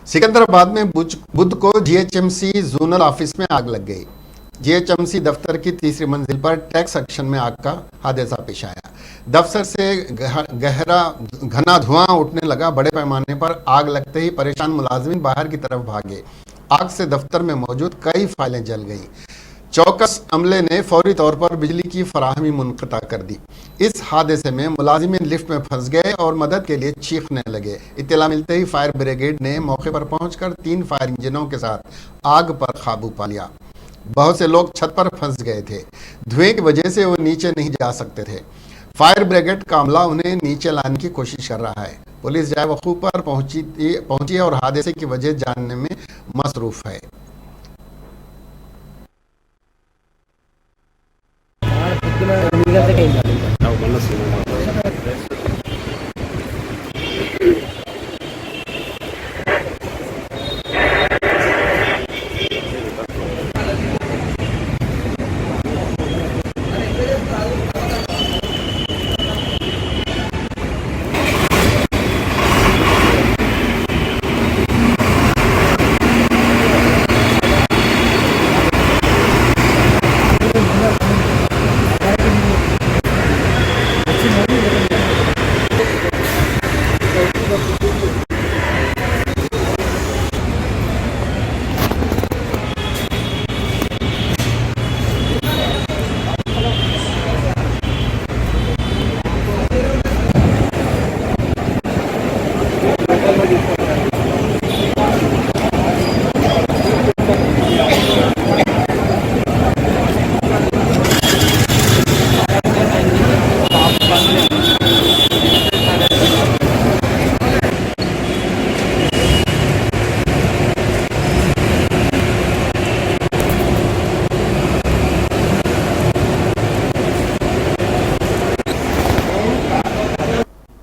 सिकंदराबाद में बुध को GHMC zonal office में आग लग गई। जीएचएमसी दफ्तर की तीसरी मंजिल पर टैक्स सेक्शन में आग का हादसा पेश आया। दफ्तर से गहरा घना धुआं उठने लगा। बड़े पैमाने पर आग लगते ही परेशान मुलाजिमीन बाहर की तरफ भागे। आग से दफ्तर में मौजूद कई फाइलें जल गईं। चौकस अमले ने फौरी तौर पर बिजली की फराहमी मुनक़ता कर दी। इस हादसे में मुलाजिमीन लिफ्ट में फंस गए और मदद के लिए चीखने लगे। इत्तला मिलते ही फायर ब्रिगेड ने मौके पर पहुंचकर 3 फायर इंजनों के साथ आग पर काबू पा लिया। बहुत से लोग छत पर फंस गए थे। धुएं की वजह से वो नीचे नहीं जा सकते थे। फायर ब्रिगेड का अमला उन्हें नीचे लाने की कोशिश कर रहा है। पुलिस जाए वकूफ पर पहुंची और हादसे की वजह जानने में मसरूफ है।